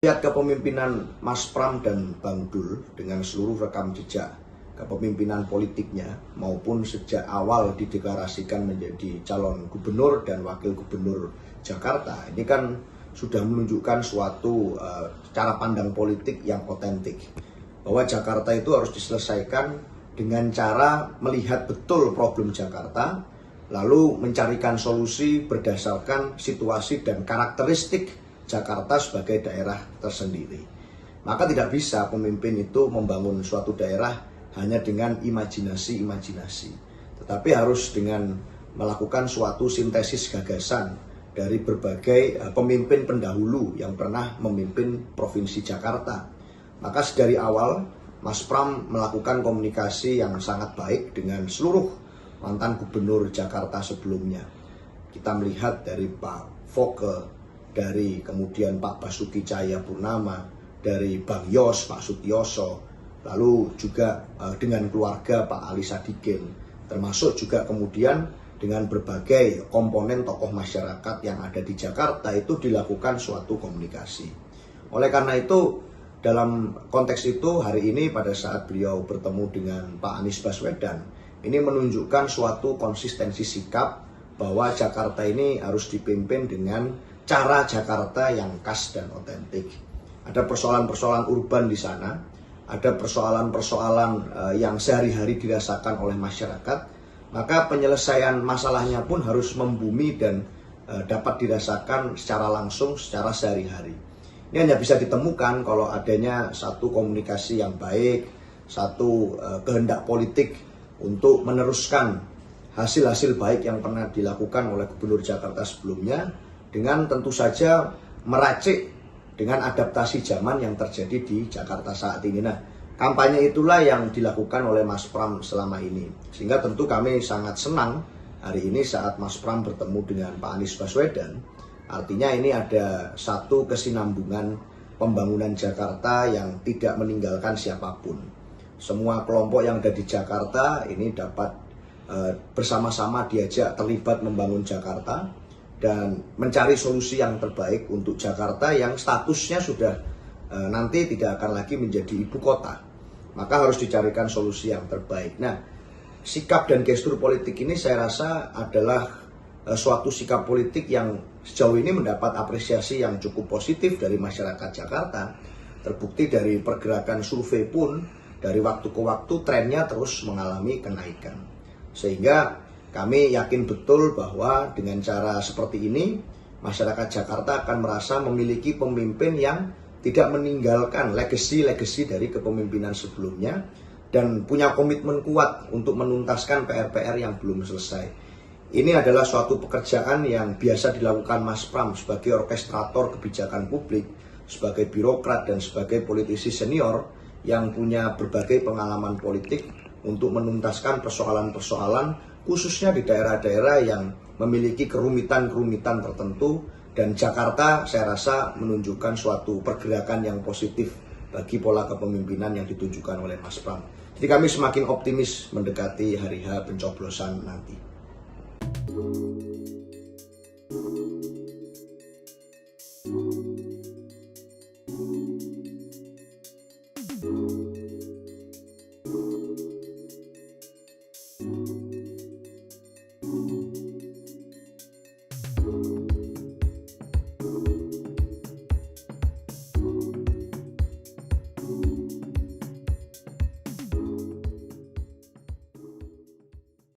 Lihat kepemimpinan Mas Pram dan Bang Dul dengan seluruh rekam jejak kepemimpinan politiknya maupun sejak awal dideklarasikan menjadi calon gubernur dan wakil gubernur Jakarta, ini kan sudah menunjukkan suatu cara pandang politik yang otentik, bahwa Jakarta itu harus diselesaikan dengan cara melihat betul problem Jakarta, lalu mencarikan solusi berdasarkan situasi dan karakteristik Jakarta sebagai daerah tersendiri. Maka tidak bisa pemimpin itu membangun suatu daerah hanya dengan imajinasi-imajinasi, tetapi harus dengan melakukan suatu sintesis gagasan dari berbagai pemimpin pendahulu yang pernah memimpin Provinsi Jakarta. Maka sedari awal Mas Pram melakukan komunikasi yang sangat baik dengan seluruh mantan gubernur Jakarta sebelumnya. Kita melihat dari Pak Foke, dari kemudian Pak Basuki Cahayapurnama, dari Bang Yos, Pak Sutioso, lalu juga dengan keluarga Pak Ali Sadikin, termasuk juga kemudian dengan berbagai komponen tokoh masyarakat yang ada di Jakarta, itu dilakukan suatu komunikasi. Oleh karena itu, dalam konteks itu hari ini pada saat beliau bertemu dengan Pak Anies Baswedan, ini menunjukkan suatu konsistensi sikap bahwa Jakarta ini harus dipimpin dengan cara Jakarta yang khas dan otentik. Ada persoalan-persoalan urban di sana, ada persoalan-persoalan yang sehari-hari dirasakan oleh masyarakat, maka penyelesaian masalahnya pun harus membumi dan dapat dirasakan secara langsung, secara sehari-hari. Ini hanya bisa ditemukan kalau adanya satu komunikasi yang baik, satu kehendak politik untuk meneruskan hasil-hasil baik yang pernah dilakukan oleh Gubernur Jakarta sebelumnya, dengan tentu saja meracik dengan adaptasi zaman yang terjadi di Jakarta saat ini. Nah, kampanye itulah yang dilakukan oleh Mas Pram selama ini. Sehingga tentu kami sangat senang hari ini saat Mas Pram bertemu dengan Pak Anies Baswedan. Artinya ini ada satu kesinambungan pembangunan Jakarta yang tidak meninggalkan siapapun. Semua kelompok yang ada di Jakarta ini dapat bersama-sama diajak terlibat membangun Jakarta dan mencari solusi yang terbaik untuk Jakarta yang statusnya sudah nanti tidak akan lagi menjadi ibu kota. Maka harus dicarikan solusi yang terbaik. Nah, sikap dan gestur politik ini saya rasa adalah suatu sikap politik yang sejauh ini mendapat apresiasi yang cukup positif dari masyarakat Jakarta. Terbukti dari pergerakan survei pun dari waktu ke waktu trennya terus mengalami kenaikan. Sehingga kami yakin betul bahwa dengan cara seperti ini, masyarakat Jakarta akan merasa memiliki pemimpin yang tidak meninggalkan legasi-legasi dari kepemimpinan sebelumnya dan punya komitmen kuat untuk menuntaskan PR-PR yang belum selesai. Ini adalah suatu pekerjaan yang biasa dilakukan Mas Pram sebagai orkestrator kebijakan publik, sebagai birokrat dan sebagai politisi senior yang punya berbagai pengalaman politik untuk menuntaskan persoalan-persoalan khususnya di daerah-daerah yang memiliki kerumitan-kerumitan tertentu, dan Jakarta saya rasa menunjukkan suatu pergerakan yang positif bagi pola kepemimpinan yang ditunjukkan oleh Mas Pram. Jadi kami semakin optimis mendekati hari H pencoblosan nanti.